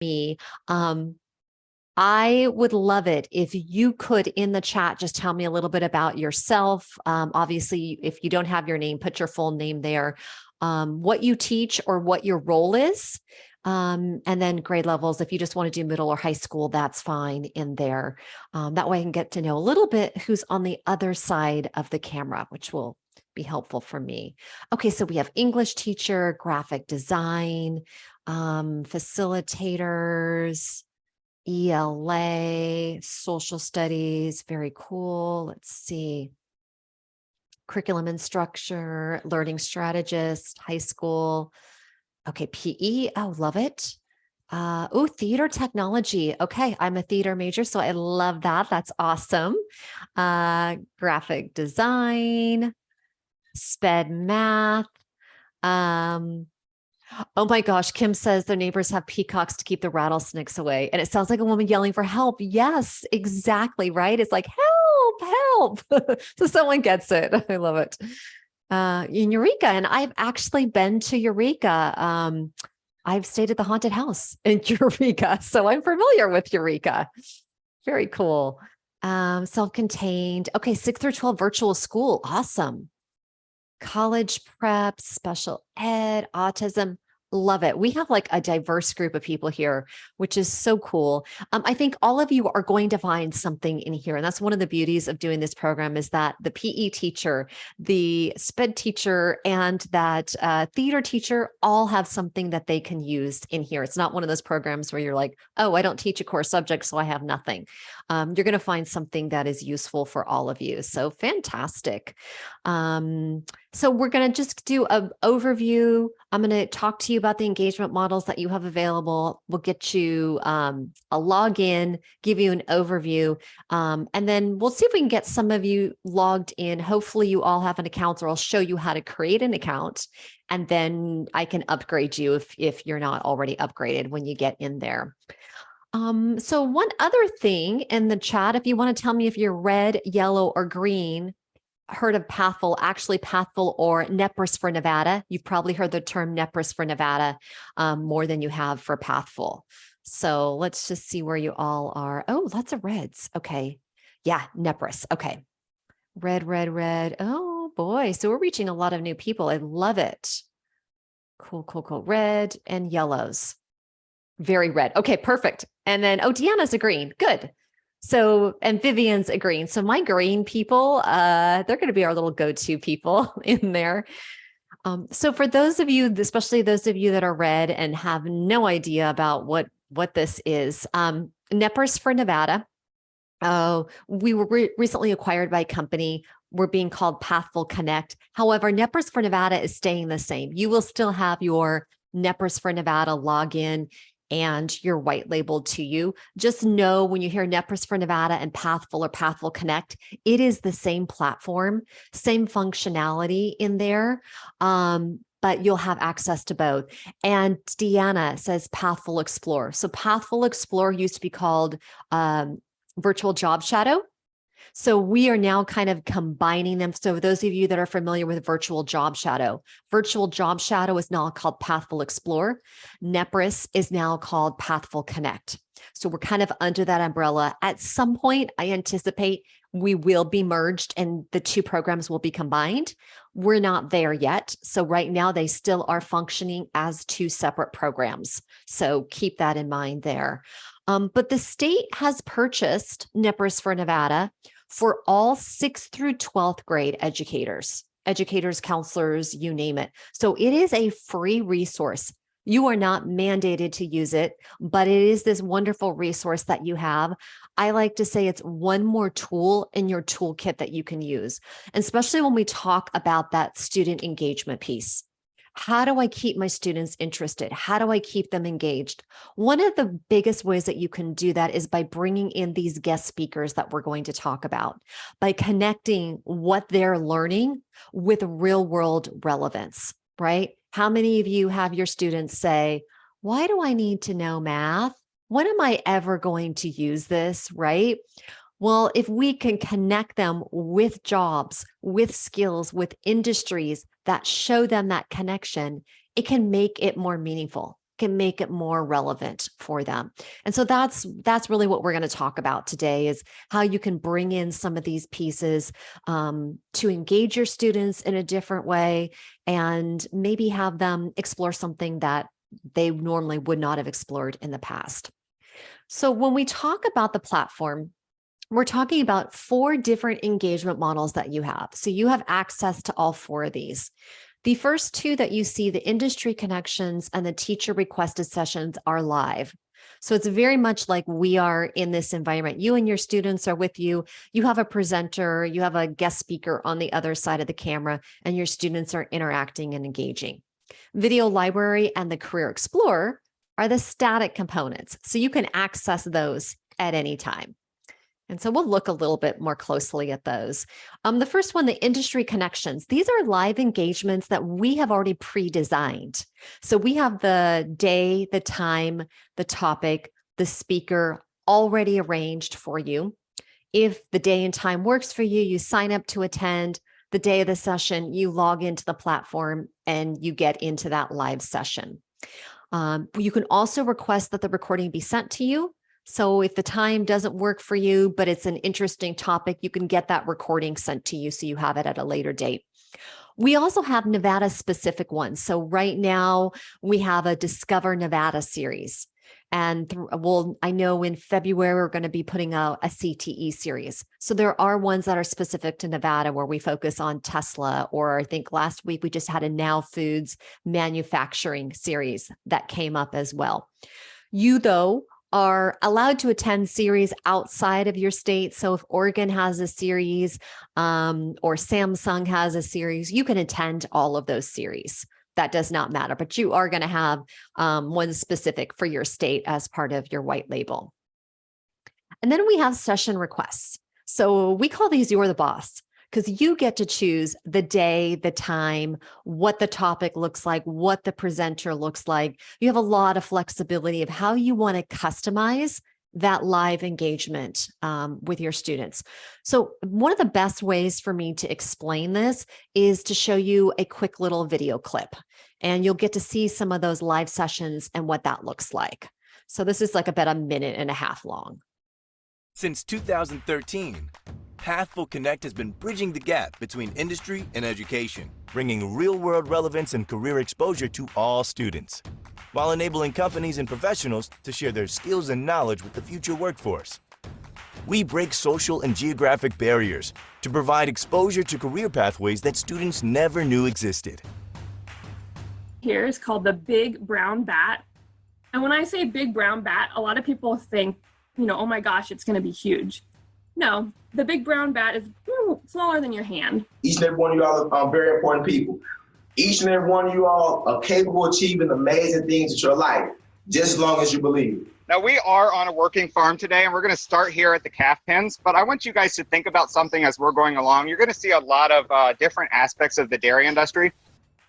Me. Um, I would love it if you could in the chat just tell me a little bit about yourself. Obviously, if you don't have your name, put your full name there. What you teach or what your role is. And then grade levels. If you just want to do middle or high school, that's fine in there. That way I can get to know a little bit who's on the other side of the camera, which will be helpful for me. Okay, so we have English teacher, graphic design, facilitators, ELA, social studies, very cool. Let's see. Curriculum instructor, learning strategist, high school. Okay, PE. Oh, love it. Oh, theater technology. Okay, I'm a theater major, so I love that. That's awesome. Graphic design, sped math. Um, Oh my gosh, Kim says their neighbors have peacocks to keep the rattlesnakes away. And it sounds like a woman yelling for help. Yes, exactly, right? It's like, help, help. So someone gets it. I love it. In Eureka, and I've actually been to Eureka. I've stayed at the haunted house in Eureka, so I'm familiar with Eureka. Very cool. Self-contained. Okay, 6 through 12 virtual school. Awesome. College prep, special ed, autism. Love it. We have like a diverse group of people here, which is so cool. I think all of you are going to find something in here. And that's one of the beauties of doing this program is that the PE teacher, the SPED teacher, and that theater teacher all have something that they can use in here. It's not one of those programs where you're like, oh, I don't teach a core subject, so I have nothing. You're going to find something that is useful for all of you. So fantastic. So we're going to just do an overview. I'm going to talk to you about the engagement models that you have available. We'll get you a login, give you an overview, and then we'll see if we can get some of you logged in. Hopefully you all have an account, or I'll show you how to create an account, and then I can upgrade you if you're not already upgraded when you get in there. So one other thing in the chat, if you want to tell me if you're red, yellow, or green, heard of Pathful, actually Pathful or Nepris for Nevada. You've probably heard the term Nepris for Nevada more than you have for Pathful. So let's just see where you all are. Oh, lots of reds. Okay. Yeah, Nepris. Okay. Red, red, red. Oh boy. So we're reaching a lot of new people. I love it. Cool, cool, cool. Red and yellows. Very red. Okay, perfect. And then, oh, Deanna's a green. Good. So, and Vivian's a green. So my green people, they're going to be our little go-to people in there. So for those of you, especially those of you that are red and have no idea about what this is, Nepris for Nevada. We were recently acquired by a company. We're being called Pathful Connect. However, Nepris for Nevada is staying the same. You will still have your Nepris for Nevada login and you're white labeled to you. Just know when you hear Nepris for Nevada and Pathful or Pathful Connect, it is the same platform, same functionality in there. But you'll have access to both. And Deanna says Pathful Explore. So Pathful Explore used to be called Virtual Job Shadow. So we are now kind of combining them. So those of you that are familiar with Virtual Job Shadow is now called Pathful Explore. Nepris is now called Pathful Connect. So we're kind of under that umbrella. At some point, I anticipate we will be merged and the two programs will be combined. We're not there yet. So right now they still are functioning as two separate programs. So keep that in mind there. But the state has purchased Nepris for Nevada for all 6th through 12th grade educators, counselors, you name it. So it is a free resource. You are not mandated to use it, but it is this wonderful resource that you have. I like to say it's one more tool in your toolkit that you can use, and especially when we talk about that student engagement piece. How do I keep my students interested? How do I keep them engaged? One of the biggest ways that you can do that is by bringing in these guest speakers that we're going to talk about, by connecting what they're learning with real world relevance, right? How many of you have your students say, why do I need to know math? When am I ever going to use this, right? Well, if we can connect them with jobs, with skills, with industries that show them that connection, it can make it more meaningful. can make it more relevant for them. And so that's really what we're going to talk about today, is how you can bring in some of these pieces to engage your students in a different way and maybe have them explore something that they normally would not have explored in the past. So when we talk about the platform, we're talking about 4 different engagement models that you have. So you have access to all 4 of these. The first 2 that you see, the industry connections and the teacher requested sessions, are live. So it's very much like we are in this environment. You and your students are with you. You have a presenter, you have a guest speaker on the other side of the camera, and your students are interacting and engaging. Video Library and the Career Explorer are the static components. So you can access those at any time. And so we'll look a little bit more closely at those. The first one, the industry connections. These are live engagements that we have already pre-designed. So we have the day, the time, the topic, the speaker already arranged for you. If the day and time works for you, you sign up to attend. The day of the session, you log into the platform and you get into that live session. You can also request that the recording be sent to you. So if the time doesn't work for you, but it's an interesting topic, you can get that recording sent to you so you have it at a later date. We also have Nevada specific ones. So right now we have a Discover Nevada series. And I know in February, we're going to be putting out a CTE series. So there are ones that are specific to Nevada where we focus on Tesla, or I think last week we just had a Now Foods manufacturing series that came up as well. You, though, are allowed to attend series outside of your state. So if Oregon has a series or Samsung has a series, you can attend all of those series. That does not matter, but you are going to have one specific for your state as part of your white label. And then we have session requests. So we call these You're the Boss, because you get to choose the day, the time, what the topic looks like, what the presenter looks like. You have a lot of flexibility of how you want to customize that live engagement with your students. So one of the best ways for me to explain this is to show you a quick little video clip, and you'll get to see some of those live sessions and what that looks like. So this is like about 1.5 minutes long. Since 2013, Pathful Connect has been bridging the gap between industry and education, bringing real-world relevance and career exposure to all students, while enabling companies and professionals to share their skills and knowledge with the future workforce. We break social and geographic barriers to provide exposure to career pathways that students never knew existed. Here is called the big brown bat. And when I say big brown bat, a lot of people think, oh my gosh, it's going to be huge. No, the big brown bat is smaller than your hand. Each and every one of you all are very important people. Each and every one of you all are capable of achieving amazing things in your life, just as long as you believe. Now, we are on a working farm today, and we're going to start here at the calf pens, but I want you guys to think about something as we're going along. You're going to see a lot of different aspects of the dairy industry,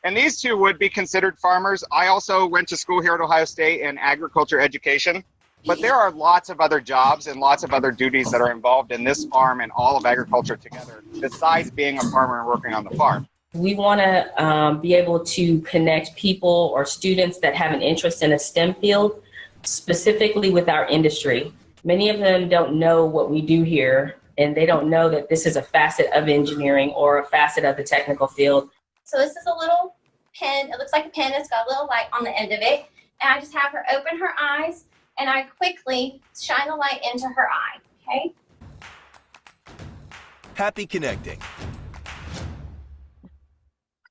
and these 2 would be considered farmers. I also went to school here at Ohio State in agriculture education, but there are lots of other jobs and lots of other duties that are involved in this farm and all of agriculture together, besides being a farmer and working on the farm. We want to be able to connect people or students that have an interest in a STEM field, specifically with our industry. Many of them don't know what we do here, and they don't know that this is a facet of engineering or a facet of the technical field. So this is a little pen. It looks like a pen. It's got a little light on the end of it. And I just have her open her eyes, and I quickly shine the light into her eye, okay? Happy connecting.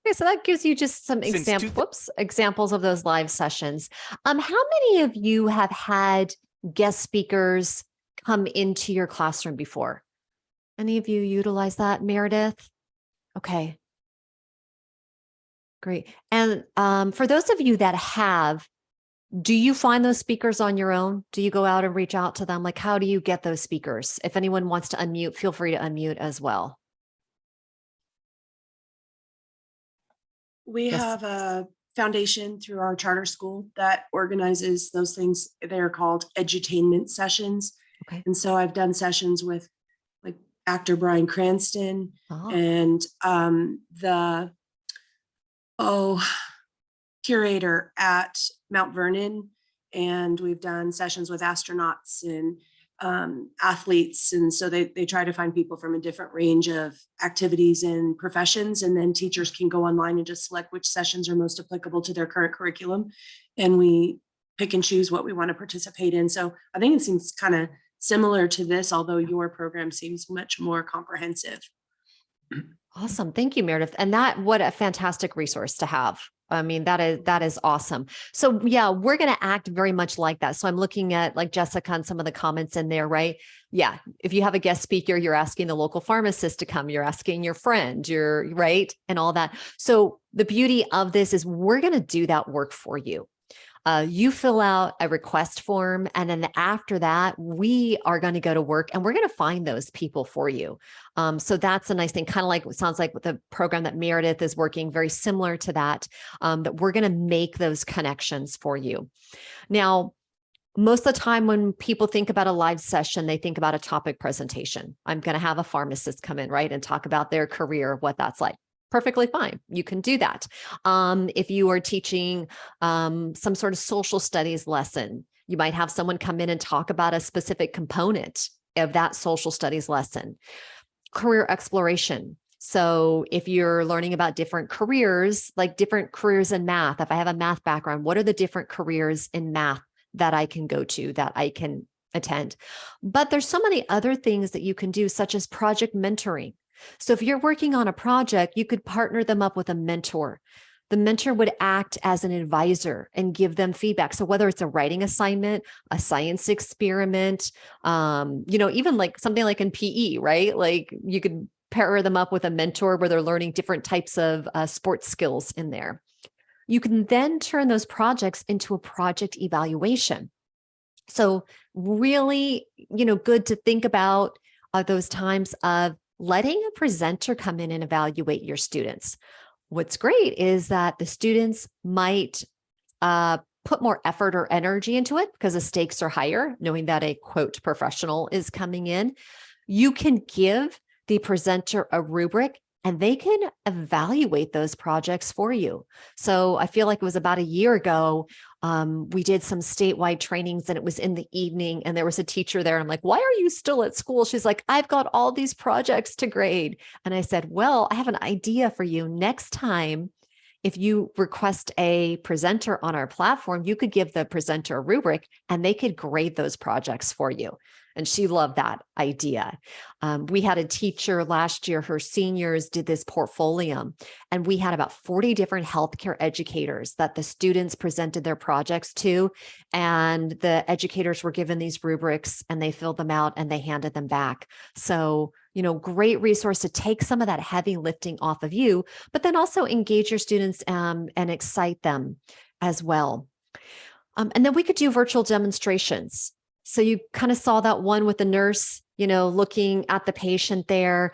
Okay, so that gives you just some examples of those live sessions. How many of you have had guest speakers come into your classroom before? Any of you utilize that, Meredith? Okay, great. And for those of you that have, do you find those speakers on your own? Do you go out and reach out to them? Like, how do you get those speakers? If anyone wants to unmute, feel free to unmute as well. We have a foundation through our charter school that organizes those things. They're called edutainment sessions. Okay. And so I've done sessions with like actor Bryan Cranston and the curator at Mount Vernon, and we've done sessions with astronauts and athletes. And so they try to find people from a different range of activities and professions. And then teachers can go online and just select which sessions are most applicable to their current curriculum. And we pick and choose what we want to participate in. So I think it seems kind of similar to this, although your program seems much more comprehensive. Awesome. Thank you, Meredith. And what a fantastic resource to have. I mean, that is awesome. So yeah, we're going to act very much like that. So I'm looking at like Jessica and some of the comments in there, right? Yeah. If you have a guest speaker, you're asking the local pharmacist to come, you're asking your friend, you're right. And all that. So the beauty of this is we're going to do that work for you. You fill out a request form, and then after that, we are going to go to work and we're going to find those people for you. So that's a nice thing, kind of like it sounds like with the program that Meredith is working, very similar to that, that we're going to make those connections for you. Now, most of the time when people think about a live session, they think about a topic presentation. I'm going to have a pharmacist come in, right, and talk about their career, what that's like. Perfectly fine. You can do that. If you are teaching some sort of social studies lesson, you might have someone come in and talk about a specific component of that social studies lesson. Career exploration. So if you're learning about different careers, like different careers in math, if I have a math background, what are the different careers in math that I can go to, that I can attend? But there's so many other things that you can do, such as project mentoring. So if you're working on a project, you could partner them up with a mentor. The mentor would act as an advisor and give them feedback. So whether it's a writing assignment, a science experiment, even like something like in PE, right? Like you could pair them up with a mentor where they're learning different types of sports skills in there. You can then turn those projects into a project evaluation. So really, good to think about those times of letting a presenter come in and evaluate your students. What's great is that the students might put more effort or energy into it because the stakes are higher, knowing that a quote professional is coming in. You can give the presenter a rubric and they can evaluate those projects for you. So I feel like it was about a year ago, we did some statewide trainings and it was in the evening and there was a teacher there. I'm like, why are you still at school? She's like, I've got all these projects to grade. And I said, well, I have an idea for you. Next time, if you request a presenter on our platform, you could give the presenter a rubric and they could grade those projects for you. And she loved that idea. We had a teacher last year, her seniors did this portfolio, and we had about 40 different healthcare educators that the students presented their projects to. And the educators were given these rubrics and they filled them out and they handed them back. So, great resource to take some of that heavy lifting off of you, but then also engage your students and excite them as well. And then we could do virtual demonstrations. So you kind of saw that one with the nurse, looking at the patient there,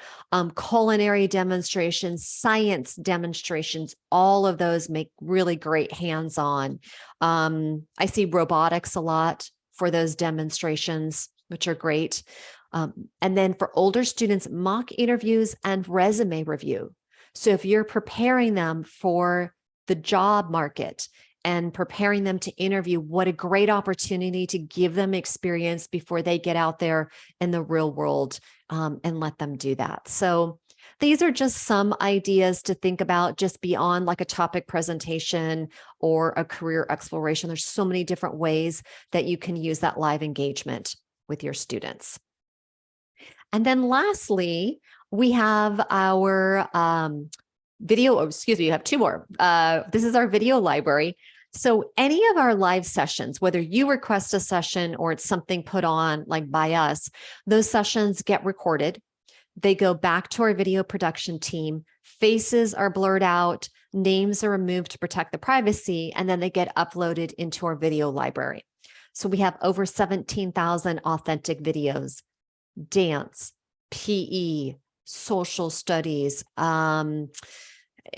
culinary demonstrations, science demonstrations, all of those make really great hands-on. I see robotics a lot for those demonstrations, which are great. And then for older students, mock interviews and resume review. So if you're preparing them for the job market and preparing them to interview, what a great opportunity to give them experience before they get out there in the real world and let them do that. So these are just some ideas to think about just beyond like a topic presentation or a career exploration. There's so many different ways that you can use that live engagement with your students. And then lastly, we have our we have two more. This is our video library. So any of our live sessions, whether you request a session or it's something put on like by us, those sessions get recorded. They go back to our video production team. Faces are blurred out, names are removed to protect the privacy, and then they get uploaded into our video library. So we have over 17,000 authentic videos, dance, PE, social studies,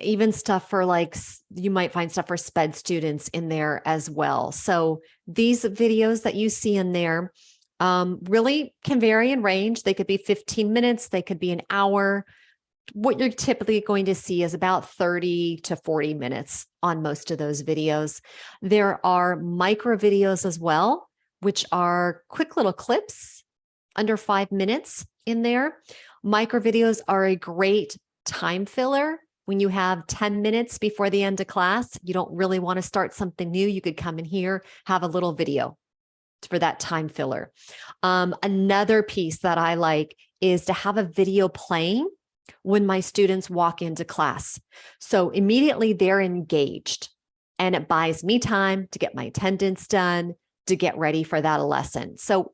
even stuff for like, you might find stuff for SPED students in there as well. So these videos that you see in there really can vary in range. They could be 15 minutes, they could be an hour. what you're typically going to see is about 30 to 40 minutes on most of those videos. There are micro videos as well, which are quick little clips under 5 minutes in there. Micro videos are a great time filler. When you have 10 minutes before the end of class, you don't really want to start something new. You could come in here, have a little video for that time filler. Another piece that I like is to have a video playing when my students walk into class. So immediately they're engaged, and it buys me time to get my attendance done, to get ready for that lesson. So,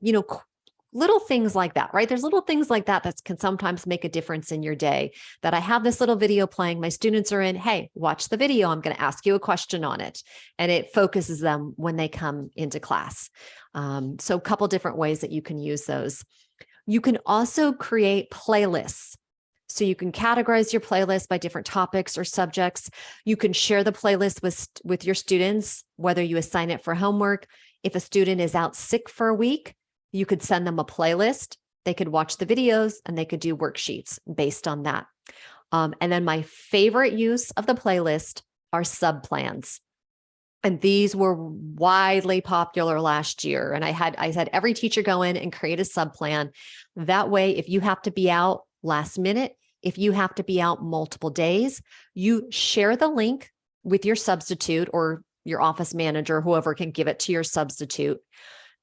little things like that, right? There's little things like that that can sometimes make a difference in your day, that I have this little video playing, my students are in, hey, watch the video. I'm going to ask you a question on it. And it focuses them when they come into class. So a couple different ways that you can use those. You can also create playlists. So you can categorize your playlist by different topics or subjects. You can share the playlist with your students, whether you assign it for homework. If a student is out sick for a week, you could send them a playlist. They could watch the videos and they could do worksheets based on that. And then my favorite use of the playlist are subplans. And these were widely popular last year. And I had every teacher go in and create a subplan. That way, if you have to be out last minute, if you have to be out multiple days, you share the link with your substitute or your office manager, whoever can give it to your substitute.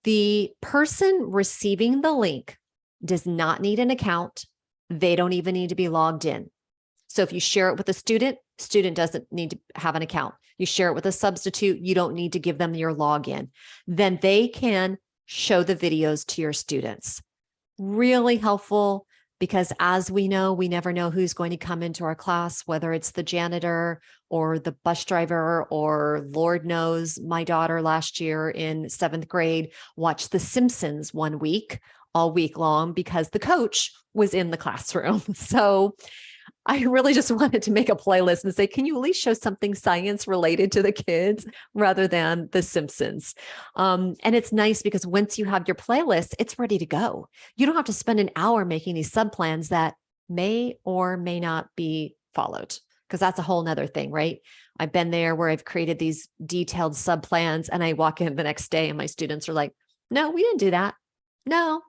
The person receiving the link does not need an account. They don't even need to be logged in. So if you share it with a student doesn't need to have an account. You share it with a substitute, you don't need to give them your login. Then they can show the videos to your students. Really helpful, because as we know, we never know who's going to come into our class, whether it's the janitor or the bus driver, or Lord knows, my daughter last year in 7th grade watched The Simpsons one week, all week long, because the coach was in the classroom. So I really just wanted to make a playlist and say, can you at least show something science related to the kids rather than The Simpsons? And it's nice because once you have your playlist, it's ready to go. You don't have to spend an hour making these subplans that may or may not be followed, because that's a whole nother thing, right? I've been there where I've created these detailed subplans and I walk in the next day and my students are like, no, we didn't do that. No,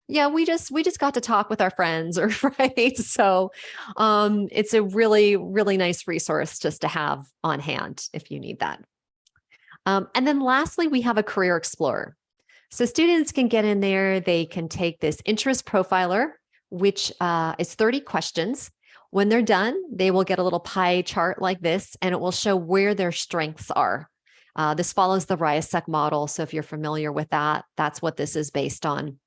yeah, we just got to talk with our friends, or right. So it's a really, really nice resource just to have on hand if you need that. And then lastly, we have a career explorer. So students can get in there, they can take this interest profiler, which is 30 questions. When they're done, they will get a little pie chart like this, and it will show where their strengths are. This follows the RIASEC model. So if you're familiar with that, that's what this is based on.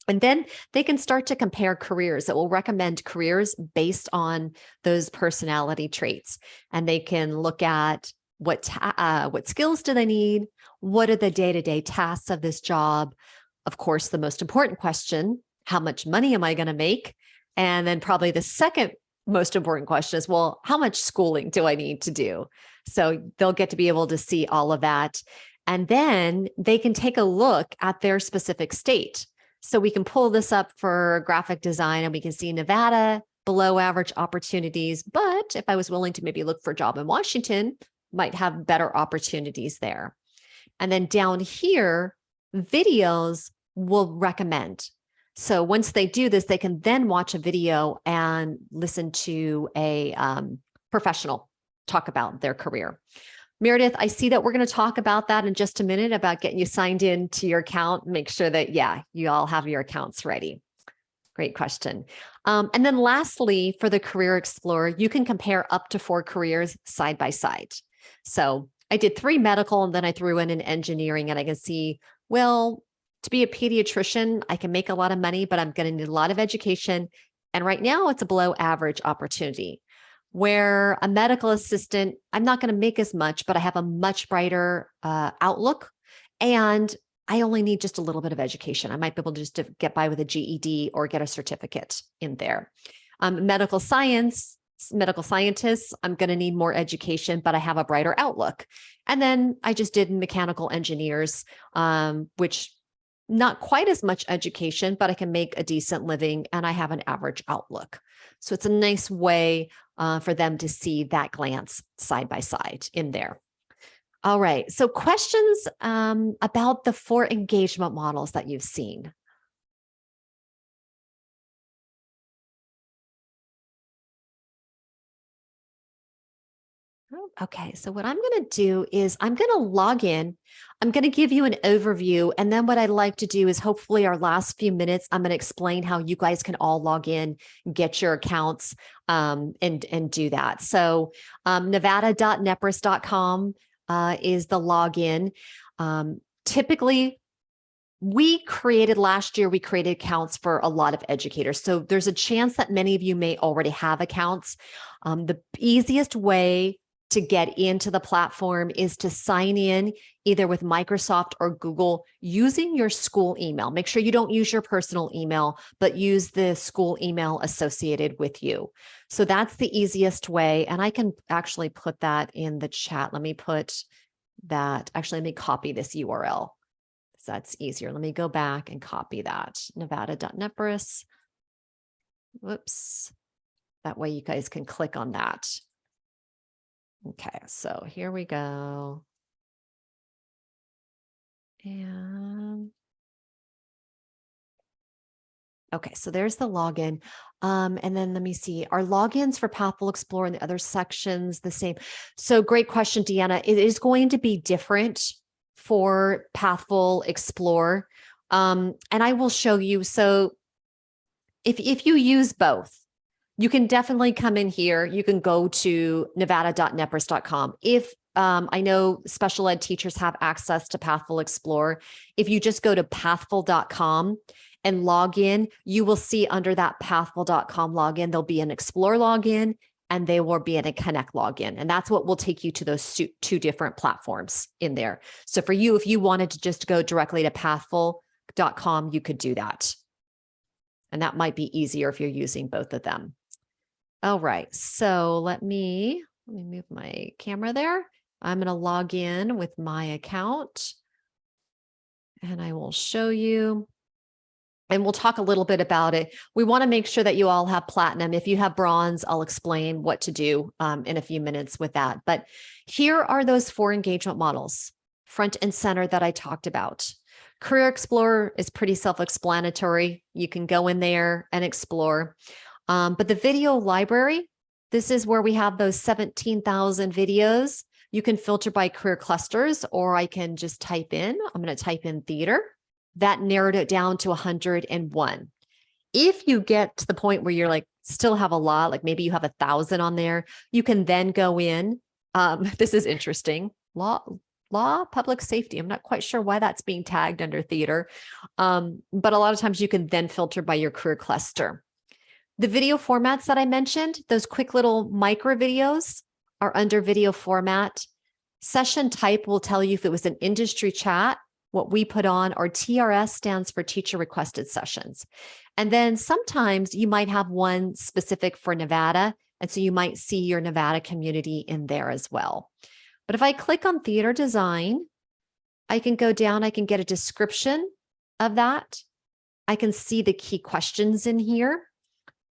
And then they can start to compare careers. It will recommend careers based on those personality traits. And they can look at what skills do they need? What are the day-to-day tasks of this job? Of course, the most important question, how much money am I going to make? And then probably the second most important question is, well, how much schooling do I need to do? So they'll get to be able to see all of that. And then they can take a look at their specific state. So we can pull this up for graphic design and we can see Nevada, below average opportunities. But if I was willing to maybe look for a job in Washington, might have better opportunities there. And then down here, videos will recommend. So once they do this, they can then watch a video and listen to a professional talk about their career. Meredith, I see that we're going to talk about that in just a minute, about getting you signed in to your account. Make sure that, yeah, you all have your accounts ready. Great question. And then lastly, for the Career Explorer, you can compare up to 4 careers side by side. So I did 3 medical and then I threw in an engineering, and I can see, well, to be a pediatrician, I can make a lot of money, but I'm going to need a lot of education. And right now it's a below average opportunity. Where a medical assistant, I'm not going to make as much, but I have a much brighter outlook, and I only need just a little bit of education. I might be able to just to get by with a GED or get a certificate in there. Medical scientists, I'm going to need more education, but I have a brighter outlook. And then I just did mechanical engineers, which not quite as much education, but I can make a decent living and I have an average outlook. So it's a nice way for them to see that glance side by side in there. All right. So questions about the 4 engagement models that you've seen. Okay, so what I'm going to do is I'm going to log in. I'm going to give you an overview. And then what I'd like to do is hopefully our last few minutes, I'm going to explain how you guys can all log in, get your accounts, and do that. So nevada.nepris.com is the login. Typically, we created accounts for a lot of educators. So there's a chance that many of you may already have accounts. The easiest way to get into the platform is to sign in either with Microsoft or Google using your school email. Make sure you don't use your personal email, but use the school email associated with you. So that's the easiest way. And I can actually put that in the chat. Let me put that. Actually, let me copy this URL. So that's easier. Let me go back and copy that. Nevada.nepris. Whoops. That way you guys can click on that. Okay, so here we go. And okay, so there's the login. And then let me see, our logins for Pathful Explore and the other sections the same? So great question, Deanna. It is going to be different for Pathful Explore. And I will show you. So if you use both, you can definitely come in here. You can go to nevada.nepris.com. If I know special ed teachers have access to Pathful Explore. If you just go to pathful.com and log in, you will see under that pathful.com login, there'll be an Explore login and there will be a Connect login. And that's what will take you to those 2 different platforms in there. So for you, if you wanted to just go directly to pathful.com, you could do that. And that might be easier if you're using both of them. All right, so let me move my camera there. I'm going to log in with my account and I will show you. And we'll talk a little bit about it. We want to make sure that you all have platinum. If you have bronze, I'll explain what to do in a few minutes with that. But here are those 4 engagement models, front and center, that I talked about. Career Explorer is pretty self-explanatory. You can go in there and explore. But the video library, this is where we have those 17,000 videos. You can filter by career clusters, or I can just type in, I'm going to type in theater. That narrowed it down to 101. If you get to the point where you're like, still have a lot, like maybe you have 1,000 on there, you can then go in. This is interesting. Law, public safety. I'm not quite sure why that's being tagged under theater. But a lot of times you can then filter by your career cluster. The video formats that I mentioned, those quick little micro videos are under video format. Session type will tell you if it was an industry chat, what we put on, or TRS stands for teacher requested sessions. And then sometimes you might have one specific for Nevada. And so you might see your Nevada community in there as well. But if I click on theater design, I can go down, I can get a description of that. I can see the key questions in here.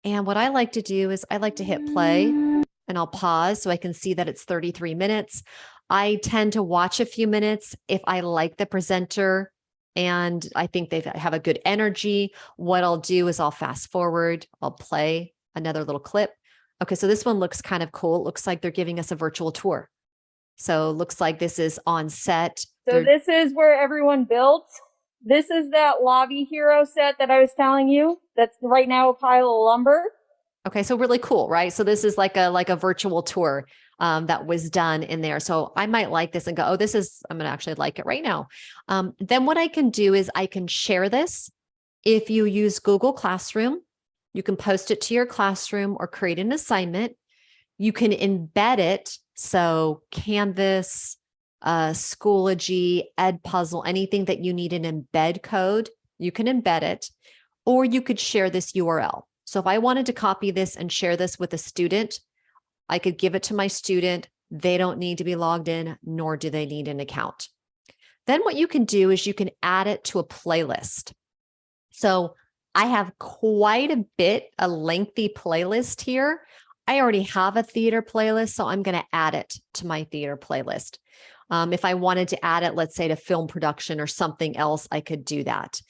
And what I like to do is I like to hit play and I'll pause so I can see that it's 33 minutes. I tend to watch a few minutes if I like the presenter and I think they have a good energy. What I'll do is I'll fast forward, I'll play another little clip. Okay, so this one looks kind of cool. It looks like they're giving us a virtual tour. So it looks like this is on set. So this is where everyone built. This is that lobby hero set that I was telling you. That's right now a pile of lumber. Okay, so really cool, right? So this is like a virtual tour that was done in there. So I might like this and go, oh, I'm gonna actually like it right now. Then what I can do is I can share this. If you use Google Classroom, you can post it to your classroom or create an assignment. You can embed it. So Canvas, Schoology, Edpuzzle, anything that you need an embed code, you can embed it, or you could share this URL. So if I wanted to copy this and share this with a student, I could give it to my student. They don't need to be logged in, nor do they need an account. Then what you can do is you can add it to a playlist. So I have quite a lengthy playlist here. I already have a theater playlist, so I'm going to add it to my theater playlist. If I wanted to add it, let's say to film production or something else, I could do that.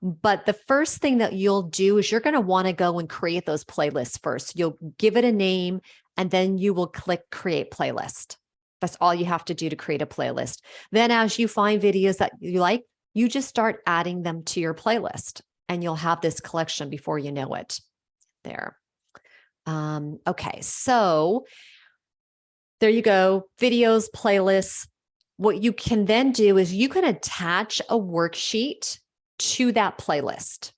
But the first thing that you'll do is you're going to want to go and create those playlists first. You'll give it a name and then you will click create playlist. That's all you have to do to create a playlist. Then as you find videos that you like, you just start adding them to your playlist and you'll have this collection before you know it. There. Okay, so there you go. Videos, playlists. What you can then do is you can attach a worksheet to that playlist.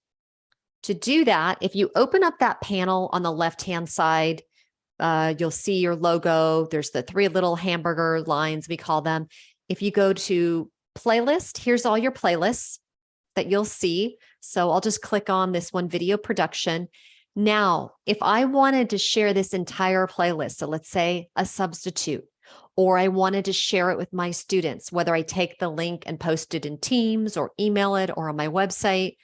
To do that, if you open up that panel on the left-hand side, you'll see your logo. There's the 3 little hamburger lines, we call them. If you go to playlist, here's all your playlists that you'll see. So I'll just click on this one, video production. Now, if I wanted to share this entire playlist, so let's say a substitute, or I wanted to share it with my students, whether I take the link and post it in Teams or email it or on my website,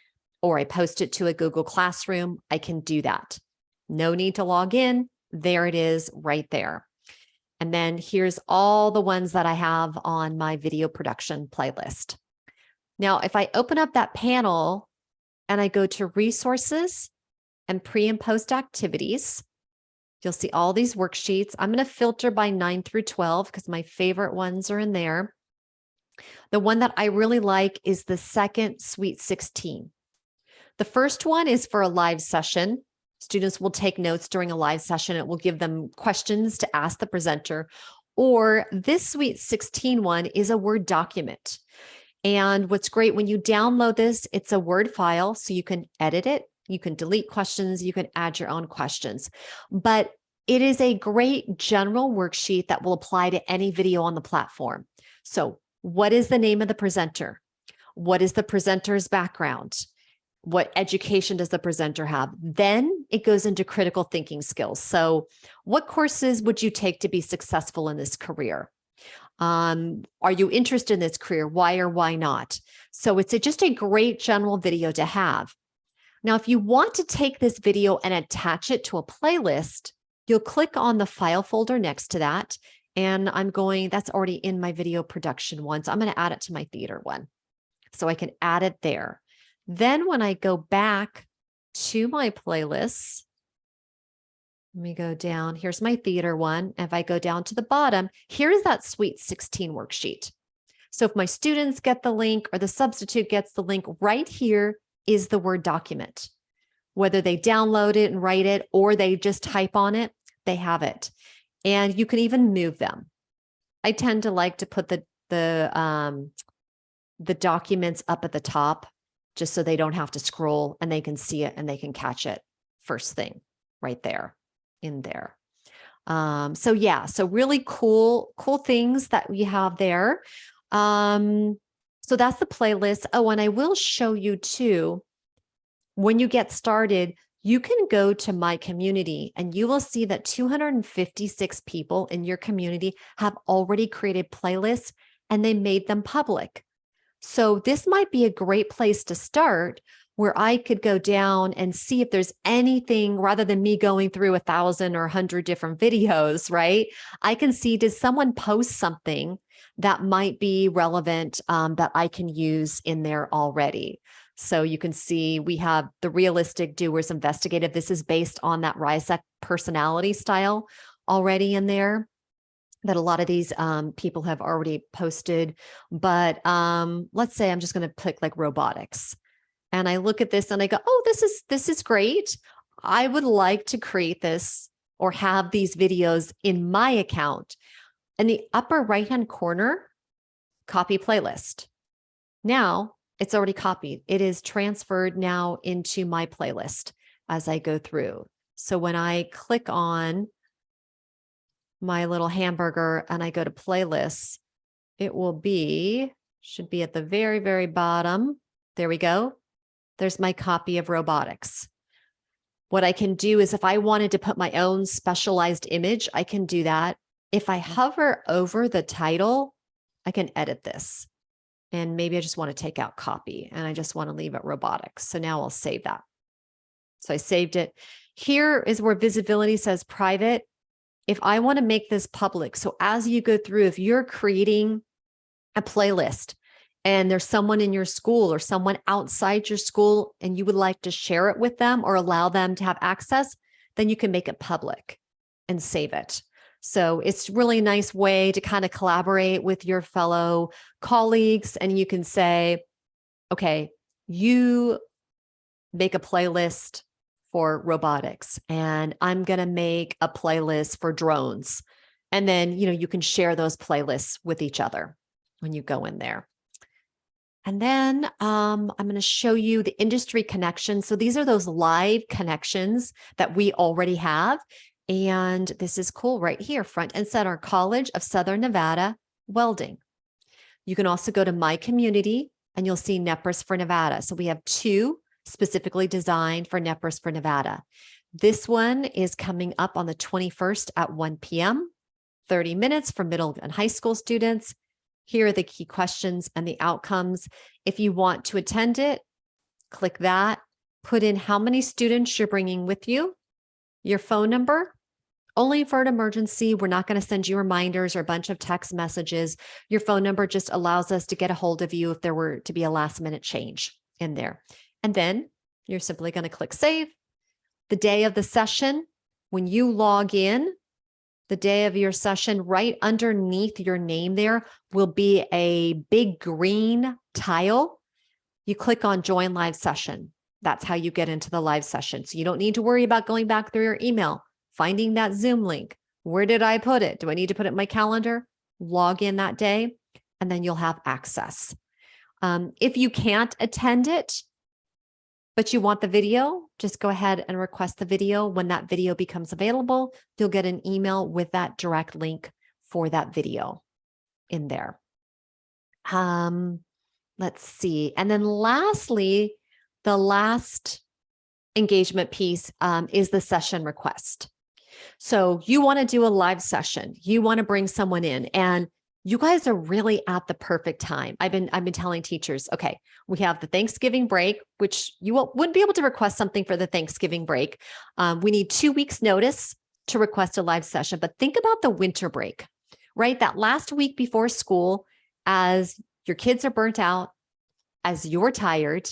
or I post it to a Google Classroom, I can do that. No need to log in. There it is right there. And then here's all the ones that I have on my video production playlist. Now, if I open up that panel and I go to resources and pre and post activities, you'll see all these worksheets. I'm going to filter by 9 through 12 because my favorite ones are in there. The one that I really like is the second Sweet 16. The first one is for a live session. Students will take notes during a live session. It will give them questions to ask the presenter. Or this Sweet 16 one is a Word document. And what's great, when you download this, it's a Word file, so you can edit it. You can delete questions, you can add your own questions, but it is a great general worksheet that will apply to any video on the platform. So what is the name of the presenter? What is the presenter's background? What education does the presenter have? Then it goes into critical thinking skills. So what courses would you take to be successful in this career? Are you interested in this career? Why or why not? So it's just a great general video to have. Now, if you want to take this video and attach it to a playlist, you'll click on the file folder next to that. And that's already in my video production one. So I'm going to add it to my theater one. So I can add it there. Then when I go back to my playlists, let me go down. Here's my theater one. If I go down to the bottom, here's that Sweet 16 worksheet. So if my students get the link or the substitute gets the link, right here is the Word document. Whether they download it and write it or they just type on it, they have it. And you can even move them. I tend to like to put the documents up at the top just so they don't have to scroll and they can see it and they can catch it first thing right there in there. So yeah, so really cool things that we have there. So that's the playlist. Oh, and I will show you too, when you get started, you can go to my community and you will see that 256 people in your community have already created playlists and they made them public. So this might be a great place to start where I could go down and see if there's anything rather than me going through 1,000 or 100 different videos, right? I can see, does someone post something that might be relevant that I can use in there already? So you can see we have the realistic, doers, investigative. This is based on that RISEC personality style already in there that a lot of these people have already posted. But let's say I'm just going to pick like robotics. And I look at this and I go, oh, this is great. I would like to create this or have these videos in my account. In the upper right-hand corner, copy playlist. Now it's already copied. It is transferred now into my playlist as I go through. So when I click on my little hamburger and I go to playlists, it should be at the very, very bottom. There we go. There's my copy of robotics. What I can do is if I wanted to put my own specialized image, I can do that. If I hover over the title, I can edit this. And maybe I just want to take out copy and I just want to leave it robotics. So now I'll save that. So I saved it. Here is where visibility says private. If I want to make this public, so as you go through, if you're creating a playlist and there's someone in your school or someone outside your school and you would like to share it with them or allow them to have access, then you can make it public and save it. So it's really a nice way to kind of collaborate with your fellow colleagues, and you can say, okay, you make a playlist for robotics and I'm going to make a playlist for drones. And then, you can share those playlists with each other when you go in there. And then I'm going to show you the industry connections. So these are those live connections that we already have. And this is cool right here, front and center, College of Southern Nevada Welding. You can also go to My Community and you'll see Nepris for Nevada. So we have 2 specifically designed for Nepris for Nevada. This one is coming up on the 21st at 1 p.m., 30 minutes for middle and high school students. Here are the key questions and the outcomes. If you want to attend it, click that, put in how many students you're bringing with you, your phone number. Only for an emergency. We're not going to send you reminders or a bunch of text messages. Your phone number just allows us to get a hold of you if there were to be a last minute change in there. And then you're simply going to click save. The day of the session, when you log in, the day of your session, right underneath your name there will be a big green tile. You click on join live session. That's how you get into the live session. So you don't need to worry about going back through your email, finding that Zoom link. Where did I put it? Do I need to put it in my calendar? Log in that day, and then you'll have access. If you can't attend it, but you want the video, just go ahead and request the video. When that video becomes available, you'll get an email with that direct link for that video in there. Let's see. And then lastly, the last engagement piece is the session request. So you want to do a live session. You want to bring someone in, and you guys are really at the perfect time. I've been telling teachers, okay, we have the Thanksgiving break, which you wouldn't be able to request something for the Thanksgiving break. We need 2 weeks notice to request a live session, but think about the winter break, right? That last week before school, as your kids are burnt out, as you're tired,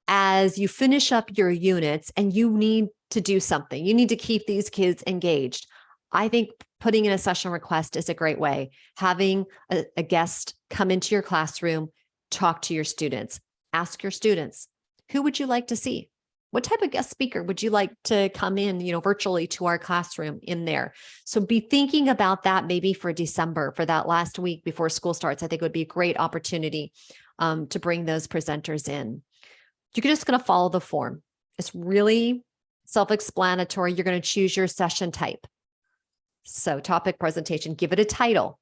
as you finish up your units and you need to do something, you need to keep these kids engaged. I think putting in a session request is a great way. Having a guest come into your classroom, talk to your students, ask your students, who would you like to see? What type of guest speaker would you like to come in, virtually to our classroom in there? So be thinking about that maybe for December, for that last week before school starts. I think it would be a great opportunity to bring those presenters in. You're just going to follow the form. It's really self-explanatory. You're going to choose your session type. So topic, presentation, give it a title.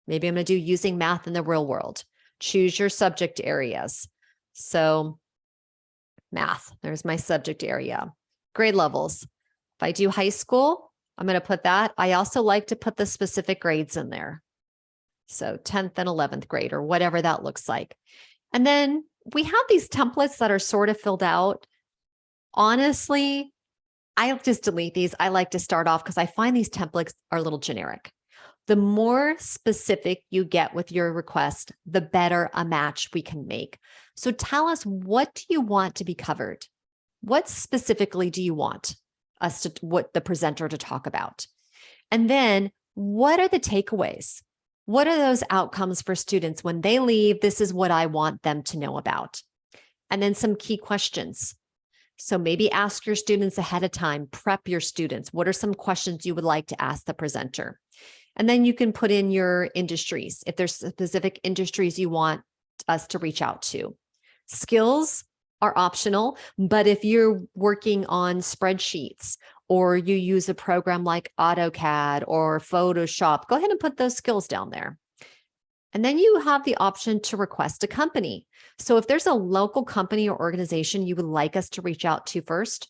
Maybe I'm going to do using math in the real world. Choose your subject areas. So math, there's my subject area. Grade levels. If I do high school, I'm going to put that. I also like to put the specific grades in there. So 10th and 11th grade or whatever that looks like. And then we have these templates that are sort of filled out. Honestly, I'll just delete these. I like to start off because I find these templates are a little generic. The more specific you get with your request, the better a match we can make. So tell us, what do you want to be covered? What specifically do you want what the presenter to talk about? And then what are the takeaways? What are those outcomes for students when they leave? This is what I want them to know about. And then some key questions. So maybe ask your students ahead of time, prep your students. What are some questions you would like to ask the presenter? And then you can put in your industries, if there's specific industries you want us to reach out to. Skills are optional, but if you're working on spreadsheets or you use a program like AutoCAD or Photoshop, go ahead and put those skills down there. And then you have the option to request a company. So if there's a local company or organization you would like us to reach out to first,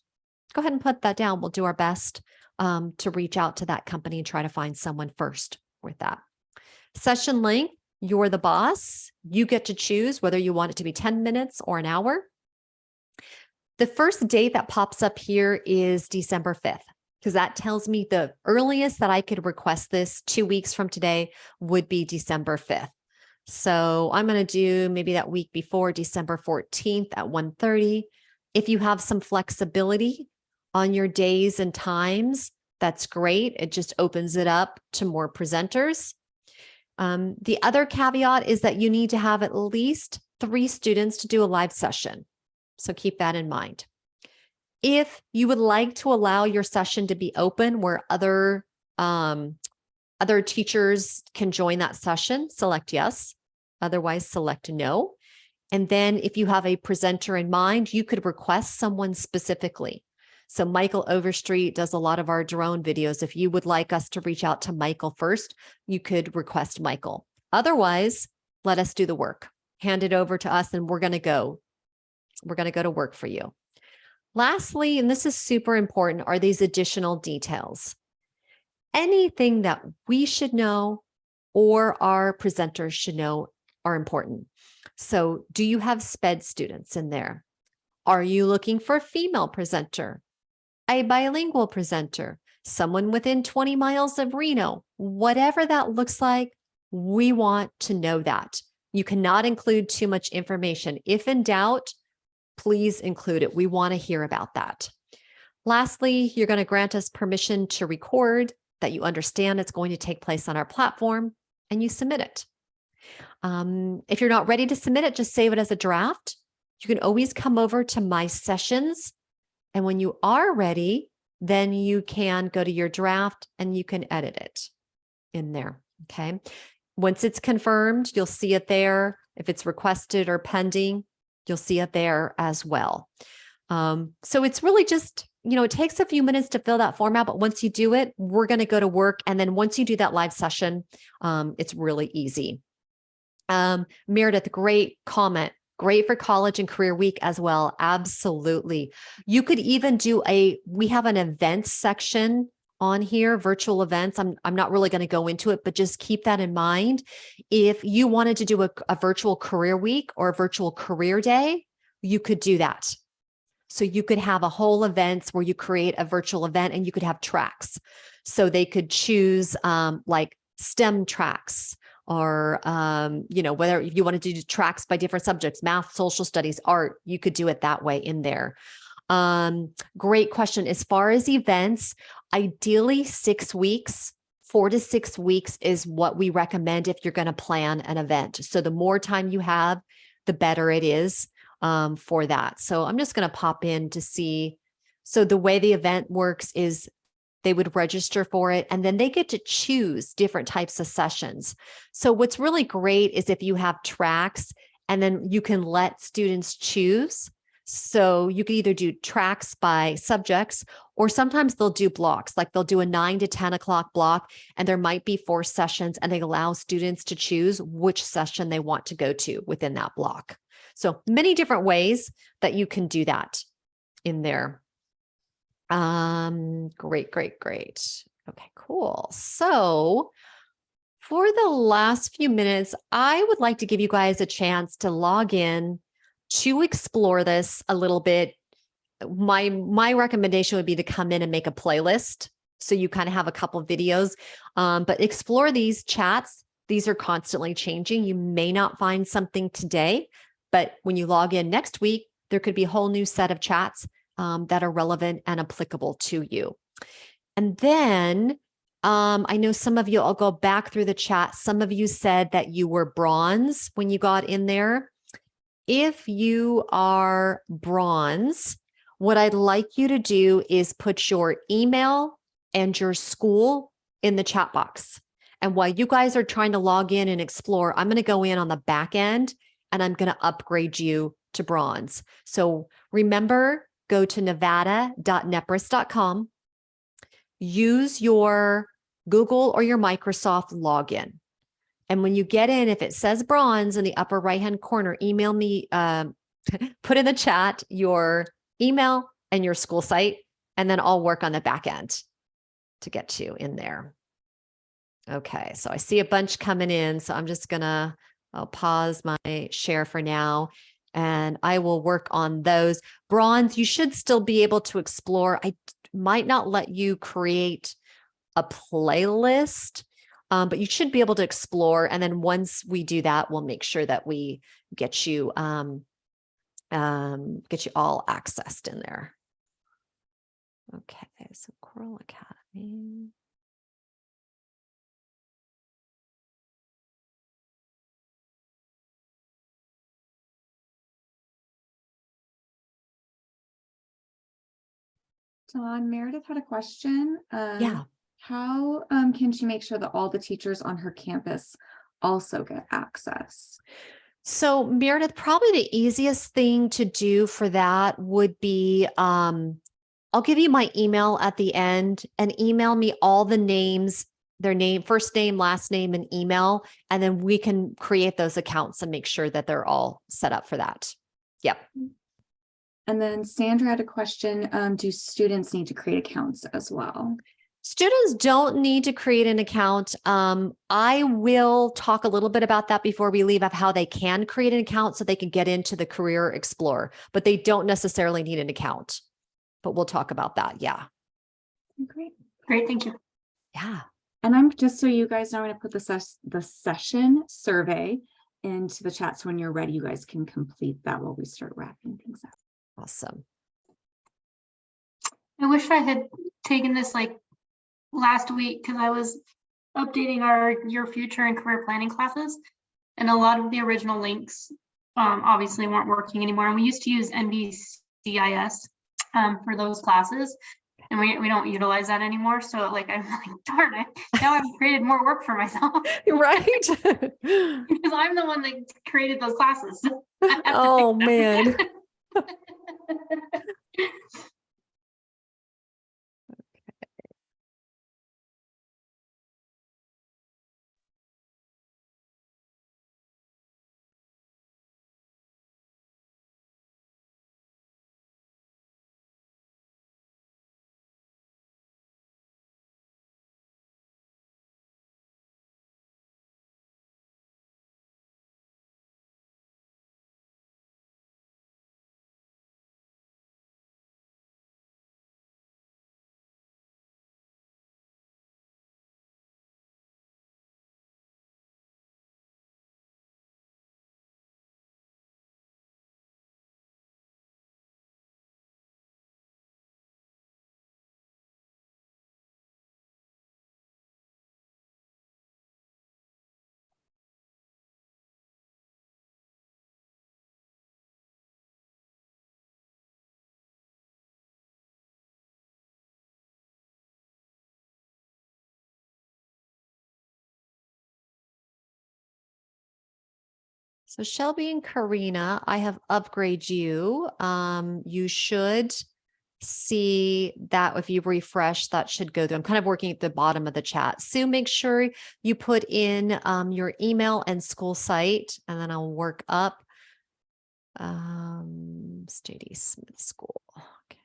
go ahead and put that down. We'll do our best to reach out to that company and try to find someone first with that. Session length, you're the boss. You get to choose whether you want it to be 10 minutes or an hour. The first date that pops up here is December 5th, because that tells me the earliest that I could request this 2 weeks from today would be December 5th. So I'm going to do maybe that week before, December 14th at 1:30. If you have some flexibility on your days and times, that's great. It just opens it up to more presenters. The other caveat is that you need to have at least 3 students to do a live session. So keep that in mind. If you would like to allow your session to be open where other teachers can join that session, select yes. Otherwise, select no. And then if you have a presenter in mind, you could request someone specifically. So Michael Overstreet does a lot of our drone videos. If you would like us to reach out to Michael first, you could request Michael. Otherwise, let us do the work. Hand it over to us and we're going to go. We're going to go to work for you. Lastly, and this is super important, are these additional details. Anything that we should know or our presenters should know are important. So do you have SPED students in there? Are you looking for a female presenter, a bilingual presenter, someone within 20 miles of Reno? Whatever that looks like, we want to know that. You cannot include too much information. If in doubt, please include it. We want to hear about that. Lastly, you're going to grant us permission to record, that you understand it's going to take place on our platform, and you submit it. If you're not ready to submit it, just save it as a draft. You can always come over to my sessions. And when you are ready, then you can go to your draft and you can edit it in there. Okay. Once it's confirmed, you'll see it there. If it's requested or pending, you'll see it there as well. So it's really just, it takes a few minutes to fill that form out, but once you do it, we're going to go to work. And then once you do that live session, it's really easy. Meredith, great comment. Great for college and career week as well. Absolutely. You could even do we have an events section on here, virtual events. I'm not really going to go into it, but just keep that in mind. If you wanted to do a virtual career week or a virtual career day, you could do that. So you could have a whole events where you create a virtual event and you could have tracks. So they could choose like STEM tracks, or, whether you want to do tracks by different subjects, math, social studies, art, you could do it that way in there. Great question. As far as events, ideally 6 weeks, 4 to 6 weeks is what we recommend if you're going to plan an event. So the more time you have, the better it is for that. So I'm just going to pop in to see. So the way the event works is they would register for it, and then they get to choose different types of sessions. So what's really great is if you have tracks, and then you can let students choose. So you can either do tracks by subjects, or sometimes they'll do blocks, like they'll do a 9 to 10 o'clock block, and there might be 4 sessions, and they allow students to choose which session they want to go to within that block. So many different ways that you can do that in there. Great. Okay, cool. So for the last few minutes, I would like to give you guys a chance to log in to explore this a little bit. My recommendation would be to come in and make a playlist. So you kind of have a couple of videos, but explore these chats. These are constantly changing. You may not find something today, but when you log in next week, there could be a whole new set of chats that are relevant and applicable to you. And then I know some of you, I'll go back through the chat. Some of you said that you were bronze when you got in there. If you are bronze, what I'd like you to do is put your email and your school in the chat box. And while you guys are trying to log in and explore, I'm going to go in on the back end and I'm going to upgrade you to bronze. So remember, go to nevada.nepris.com, use your Google or your Microsoft login. And when you get in, if it says bronze in the upper right-hand corner, email me, put in the chat your email and your school site, and then I'll work on the back end to get you in there. Okay, so I see a bunch coming in, so I'm just gonna, I'll pause my share for now. and I will work on those. Bronze, you should still be able to explore. I might not let you create a playlist, but you should be able to explore. And then once we do that, we'll make sure that we get you all accessed in there. Okay, so Coral Academy. Dawn, Meredith had a question. Yeah. How can she make sure that all the teachers on her campus also get access? So Meredith, probably the easiest thing to do for that would be, I'll give you my email at the end, and email me all the names, their name, first name, last name, and email. And then we can create those accounts and make sure that they're all set up for that. Yep. And then Sandra had a question. Do students need to create accounts as well? Students don't need to create an account. I will talk a little bit about that before we leave, of how they can create an account so they can get into the Career Explorer, but they don't necessarily need an account. But we'll talk about that. Yeah. Great. Great. Thank you. Yeah. And I'm just so you guys know, I'm going to put the session survey into the chat. So when you're ready, you guys can complete that while we start wrapping things up. Awesome. I wish I had taken this like last week, because I was updating our Your Future and Career Planning classes, and a lot of the original links obviously weren't working anymore. And we used to use NBCIS for those classes, and we don't utilize that anymore. So like, I'm like, darn it, now I've created more work for myself. Right. Because I'm the one that created those classes. Oh man. So Shelby and Karina, I have upgraded you. You should see that if you refresh, that should go through. I'm kind of working at the bottom of the chat. Sue, make sure you put in your email and school site, and then I'll work up. JD Smith School. Okay.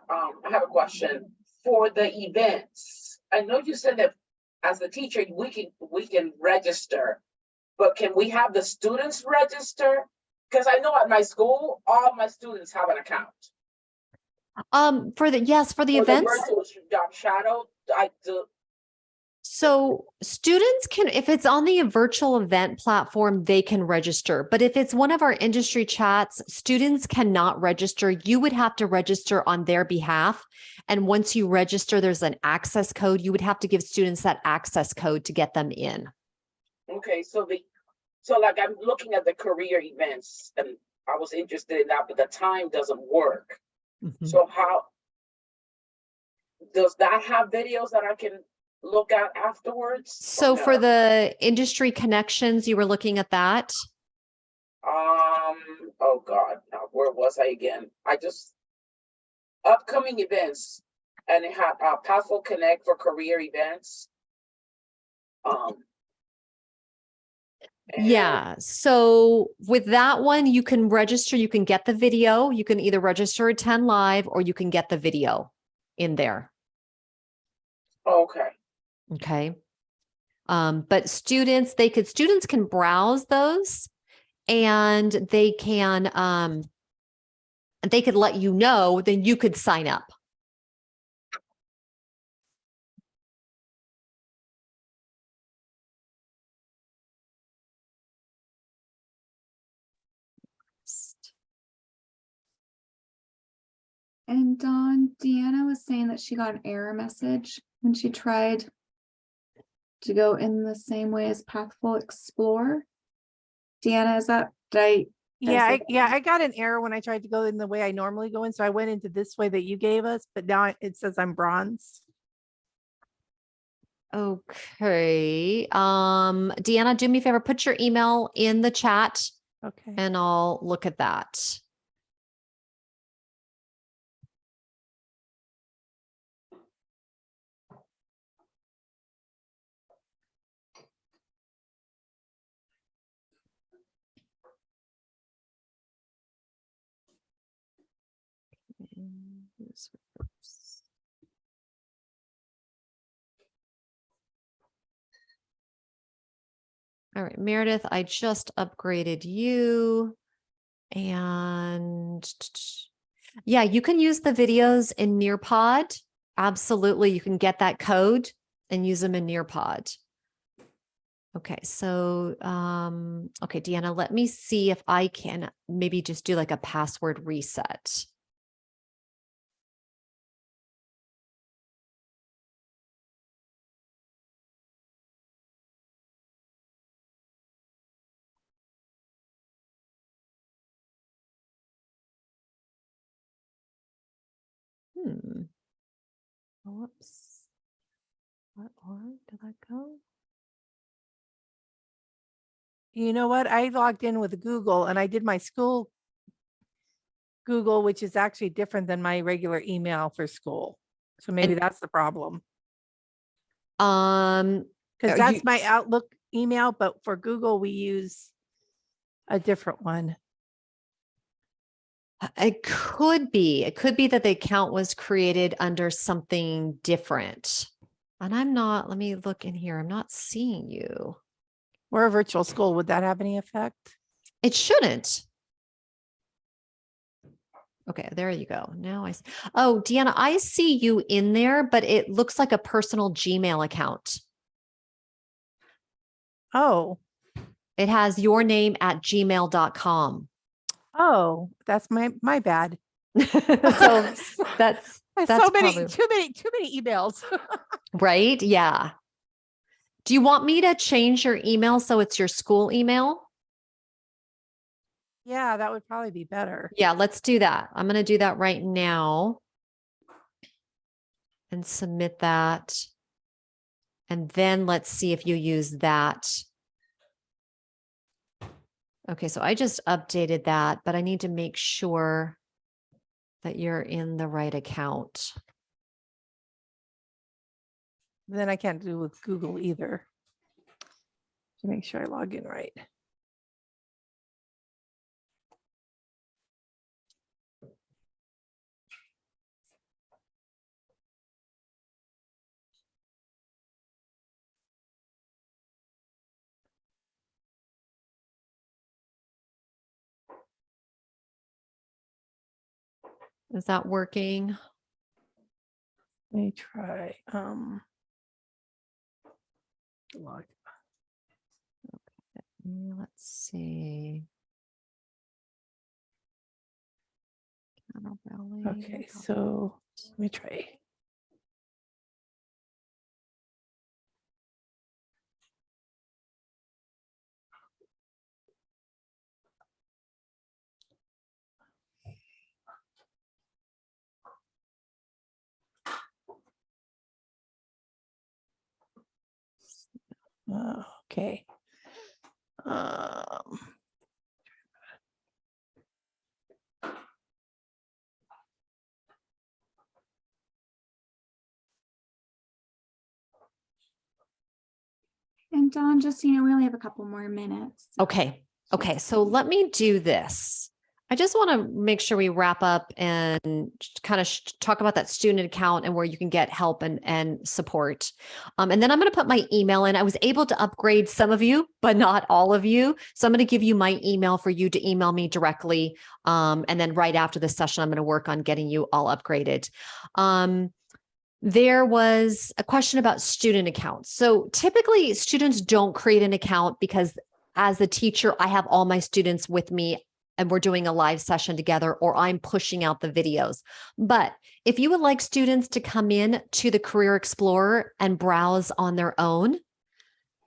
I have a question for the events. I know you said that as the teacher, we can register, but can we have the students register? Because I know at my school, all my students have an account. For the events. Virtual job shadow, I do. So students can, if it's on the virtual event platform, they can register. But if it's one of our industry chats, students cannot register. You would have to register on their behalf. And once you register, there's an access code. You would have to give students that access code to get them in. Okay, so like I'm looking at the career events, and I was interested in that, but the time doesn't work. Mm-hmm. So how does that have videos that I can look at afterwards? So for the industry connections, you were looking at that? Oh God, no. where was I again? Upcoming events, and it had Pathful Connect for career events. Yeah. So with that one, you can register, you can get the video. You can either register, attend live, or you can get the video in there. Okay. Okay. But students can browse those, and they could let you know, then you could sign up. And Dawn, Deanna was saying that she got an error message when she tried to go in the same way as Pathful Explore. Deanna, is that right? Yeah, I got an error when I tried to go in the way I normally go in. So I went into this way that you gave us, but now it says I'm bronze. Okay. Deanna, do me a favor, put your email in the chat. Okay. And I'll look at that. All right, Meredith, I just upgraded you. And yeah, you can use the videos in Nearpod. Absolutely. You can get that code and use them in Nearpod. Okay, so, okay, Deanna, let me see if I can maybe just do like a password reset. Whoops. What org did that go? You know what? I logged in with Google and I did my school Google, which is actually different than my regular email for school. So maybe that's the problem. Because that's my Outlook email, but for Google, we use a different one. It could be that the account was created under something different. And I'm not, let me look in here. I'm not seeing you. We're a virtual school. Would that have any effect? It shouldn't. Okay, there you go. Now I see. Oh, Deanna, I see you in there, but it looks like a personal Gmail account. Oh. It has your name at gmail.com. Oh, that's my bad. So that's so many, probably... too many emails. Right? Yeah. Do you want me to change your email so it's your school email? Yeah, that would probably be better. Yeah, let's do that. I'm going to do that right now and submit that. And then let's see if you use that. Okay, so I just updated that, but I need to make sure that you're in the right account. Then I can't do with Google either. To make sure I log in right. Is that working? Let me try. Log. Okay, let's see. Okay, so let me try. Okay. And Dawn, just so you know, we only have a couple more minutes. Okay. Okay. So let me do this. I just want to make sure we wrap up and kind of talk about that student account and where you can get help and support. And then I'm going to put my email in. I was able to upgrade some of you, but not all of you. So I'm going to give you my email for you to email me directly. And then right after the session, I'm going to work on getting you all upgraded. There was a question about student accounts. So typically students don't create an account because as a teacher, I have all my students with me and we're doing a live session together, or I'm pushing out the videos. But if you would like students to come in to the Career Explorer and browse on their own,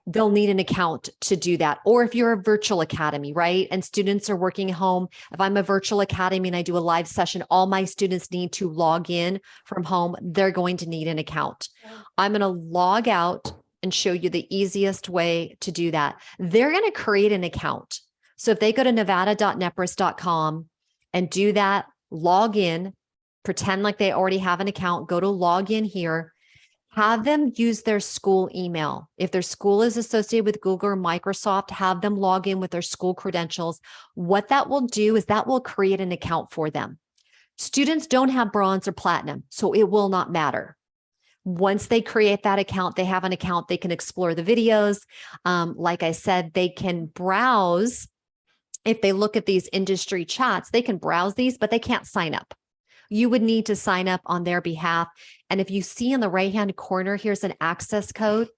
they'll need an account to do that. Or if you're a virtual academy, right? And students are working at home. If I'm a virtual academy and I do a live session, all my students need to log in from home. They're going to need an account. I'm going to log out and show you the easiest way to do that. They're going to create an account. So if they go to nevada.nepris.com and do that, log in, pretend like they already have an account, go to log in here, have them use their school email. If their school is associated with Google or Microsoft, have them log in with their school credentials. What that will do is that will create an account for them. Students don't have bronze or platinum, so it will not matter. Once they create that account, they have an account, they can explore the videos. Like I said, they can browse. If they look at these industry chats, they can browse these, but they can't sign up. You would need to sign up on their behalf. And if you see in the right-hand corner, here's an access code.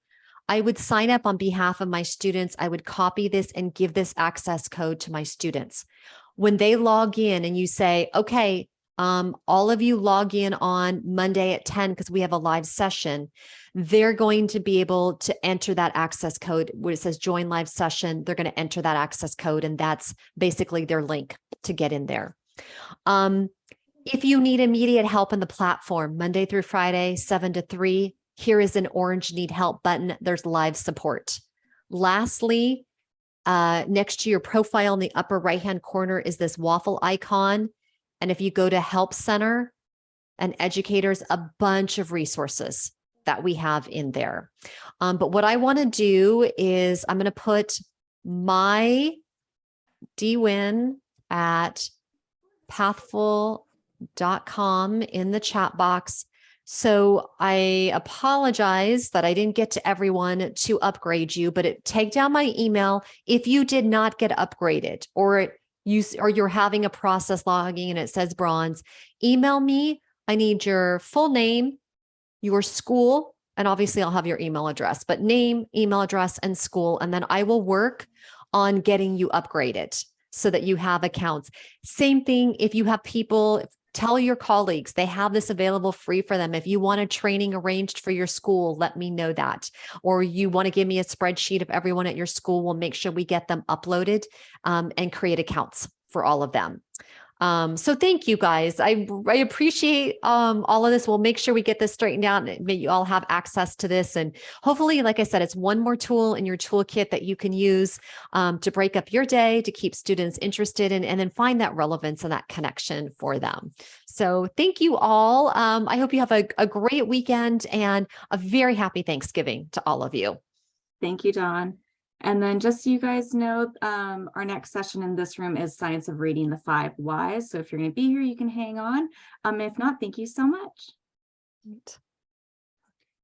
I would sign up on behalf of my students. I would copy this and give this access code to my students. When they log in and you say, okay, all of you log in on Monday at 10 because we have a live session, they're going to be able to enter that access code where it says join live session. They're going to enter that access code, and that's basically their link to get in there. If you need immediate help in the platform, Monday through Friday, 7 to 3, here is an orange need help button. There's live support. Lastly, next to your profile in the upper right-hand corner is this waffle icon. And if you go to Help Center and Educators, a bunch of resources that we have in there. But what I want to do is I'm going to put my DWIN at pathful.com in the chat box. So I apologize that I didn't get to everyone to upgrade you, but take down my email if you did not get upgraded or you're having a process logging and it says bronze. Email me. I need your full name, your school, and obviously I'll have your email address, but name, email address, and school. And then I will work on getting you upgraded so that you have accounts. Same thing if you have people, tell your colleagues they have this available free for them. If you want a training arranged for your school, let me know that. Or you want to give me a spreadsheet of everyone at your school, we'll make sure we get them uploaded and create accounts for all of them. So thank you guys. I appreciate all of this. We'll make sure we get this straightened out and you all have access to this. And hopefully, like I said, it's one more tool in your toolkit that you can use to break up your day, to keep students interested in, and then find that relevance and that connection for them. So thank you all. I hope you have a great weekend and a very happy Thanksgiving to all of you. Thank you, Dawn. And then just so you guys know, our next session in this room is Science of Reading, the 5 Whys. So if you're going to be here, you can hang on. If not, thank you so much. Right.